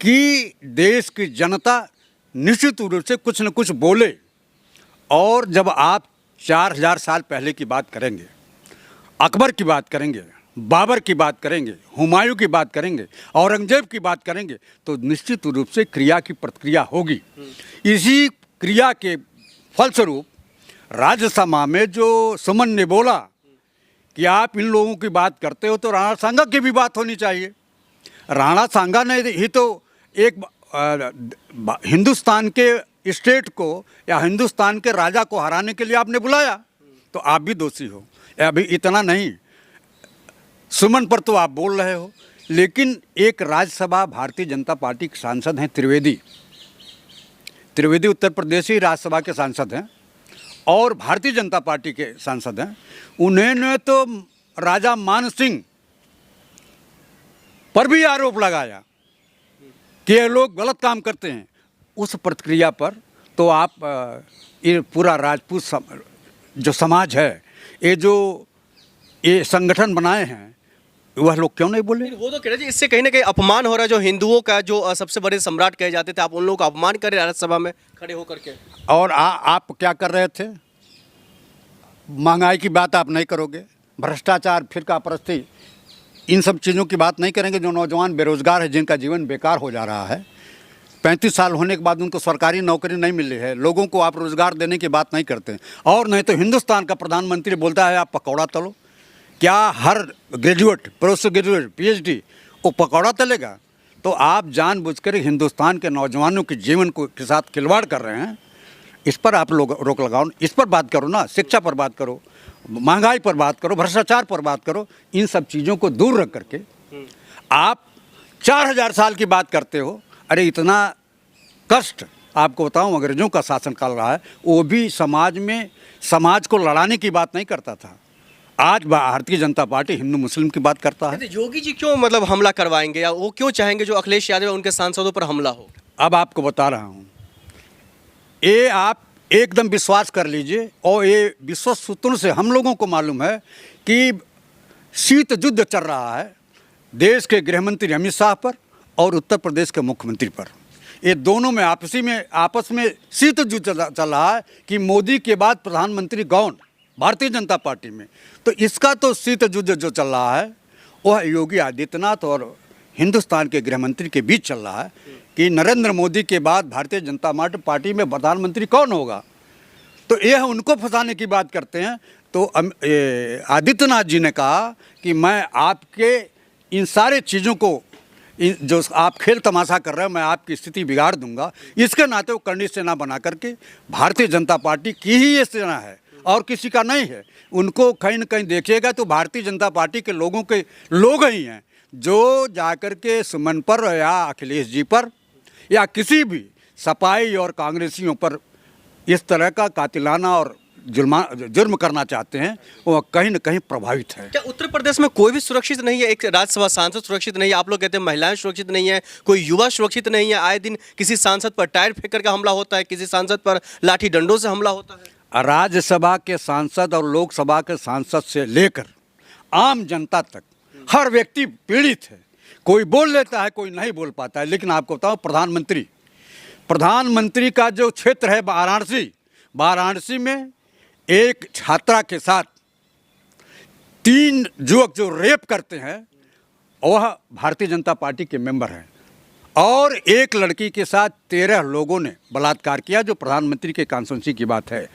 कि देश की जनता निश्चित रूप से कुछ न कुछ बोले। और जब आप 4000 साल पहले की बात करेंगे, अकबर की बात करेंगे, बाबर की बात करेंगे, हुमायूं की बात करेंगे, औरंगजेब की बात करेंगे, तो निश्चित रूप से क्रिया की प्रतिक्रिया होगी। इसी क्रिया के फलस्वरूप राज्यसभा में जो सुमन ने बोला कि आप इन लोगों की बात करते हो तो राणा सांगा की भी बात होनी चाहिए। राणा सांगा ने ही तो एक हिंदुस्तान के स्टेट को या हिंदुस्तान के राजा को हराने के लिए आपने बुलाया, तो आप भी दोषी हो। अभी इतना नहीं, सुमन पर तो आप बोल रहे हो, लेकिन एक राज्यसभा भारतीय जनता पार्टी के सांसद हैं त्रिवेदी उत्तर प्रदेश ही राज्यसभा के सांसद हैं और भारतीय जनता पार्टी के सांसद हैं। उन्होंने तो राजा मान सिंह पर भी आरोप लगाया कि ये लोग गलत काम करते हैं। उस प्रतिक्रिया पर तो आप ये पूरा राजपूत जो समाज है, ये संगठन बनाए हैं, वह लोग क्यों नहीं बोले? वो तो कह रहे जी इससे कहीं ना कहीं अपमान हो रहा है। जो हिंदुओं का जो सबसे बड़े सम्राट कहे जाते थे, आप उन लोगों का अपमान करें राज्यसभा में खड़े होकर के। और आप क्या कर रहे थे? महंगाई की बात आप नहीं करोगे, भ्रष्टाचार, फिरकापरस्ती, इन सब चीज़ों की बात नहीं करेंगे। जो नौजवान बेरोजगार है, जिनका जीवन बेकार हो जा रहा है, 35 साल होने के बाद उनको सरकारी नौकरी नहीं मिली है, लोगों को आप रोज़गार देने की बात नहीं करते। और नहीं तो हिंदुस्तान का प्रधानमंत्री बोलता है आप पकौड़ा तलो। क्या हर ग्रेजुएट, पोस्ट ग्रेजुएट, PhD वो पकौड़ा तलेगा? तो आप जानबूझकर हिंदुस्तान के नौजवानों के जीवन के साथ खिलवाड़ कर रहे हैं। इस पर आप लोग रोक लगाओ, इस पर बात करो ना, शिक्षा पर बात करो, महंगाई पर बात करो, भ्रष्टाचार पर बात करो। इन सब चीज़ों को दूर रख करके आप 4000 साल की बात करते हो। अरे इतना कष्ट आपको बताऊं, अंग्रेजों का शासन काल रहा है, वो भी समाज को लड़ाने की बात नहीं करता था। आज भारतीय जनता पार्टी हिंदू मुस्लिम की बात करता है। योगी जी क्यों मतलब हमला करवाएंगे, या वो क्यों चाहेंगे जो अखिलेश यादव उनके सांसदों पर हमला हो? अब आपको बता रहा हूँ, ये आप एकदम विश्वास कर लीजिए। और ये विश्व सूत्रों से हम लोगों को मालूम है कि शीत युद्ध चल रहा है देश के गृहमंत्री अमित शाह पर और उत्तर प्रदेश के मुख्यमंत्री पर। ये दोनों में आपस में शीत युद्ध चल रहा है कि मोदी के बाद प्रधानमंत्री कौन, भारतीय जनता पार्टी में। तो इसका तो शीत युद्ध जो चल रहा है वह योगी आदित्यनाथ और हिंदुस्तान के गृहमंत्री के बीच चल रहा है कि नरेंद्र मोदी के बाद भारतीय जनता पार्टी में प्रधानमंत्री कौन होगा। तो यह उनको फंसाने की बात करते हैं। तो आदित्यनाथ जी ने कहा कि मैं आपके इन सारे चीज़ों को, जो आप खेल तमाशा कर रहे हो, मैं आपकी स्थिति बिगाड़ दूंगा। इसके नाते वो करनी सेना बना करके, भारतीय जनता पार्टी की ही ये सेना है और किसी का नहीं है। उनको कहीं न कहीं देखिएगा तो भारतीय जनता पार्टी के लोग ही हैं जो जाकर के सुमन पर या अखिलेश जी पर या किसी भी सपाई और कांग्रेसियों पर इस तरह का कातिलाना और जुर्म करना चाहते हैं, वो कहीं न कहीं प्रभावित है। क्या उत्तर प्रदेश में कोई भी सुरक्षित नहीं है? एक राज्यसभा सांसद सुरक्षित नहीं है, आप लोग कहते हैं महिलाएं सुरक्षित नहीं है, कोई युवा सुरक्षित नहीं है। आए दिन किसी सांसद पर टायर फेंक करके हमला होता है, किसी सांसद पर लाठी डंडों से हमला होता है। राज्यसभा के सांसद और लोकसभा के सांसद से लेकर आम जनता तक हर व्यक्ति पीड़ित है। कोई बोल लेता है, कोई नहीं बोल पाता है। लेकिन आपको बताओ, प्रधानमंत्री का जो क्षेत्र है वाराणसी में एक छात्रा के साथ 3 युवक जो रेप करते हैं वह भारतीय जनता पार्टी के मेंबर हैं। और एक लड़की के साथ 13 लोगों ने बलात्कार किया, जो प्रधानमंत्री के कॉन्स्टिट्यूंसी की बात है।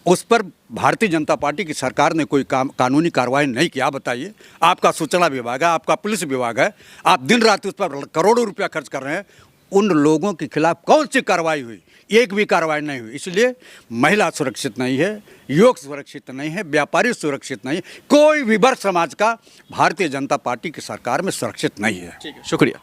उस पर भारतीय जनता पार्टी की सरकार ने कोई कानूनी कार्रवाई नहीं किया। बताइए, आपका सूचना विभाग है, आपका पुलिस विभाग है, आप दिन रात उस पर करोड़ों रुपया खर्च कर रहे हैं। उन लोगों के खिलाफ कौन सी कार्रवाई हुई? एक भी कार्रवाई नहीं हुई। इसलिए महिला सुरक्षित नहीं है, युवक सुरक्षित नहीं है, व्यापारी सुरक्षित नहीं है, कोई भी वर्ग समाज का भारतीय जनता पार्टी की सरकार में सुरक्षित नहीं है। ठीक है, शुक्रिया।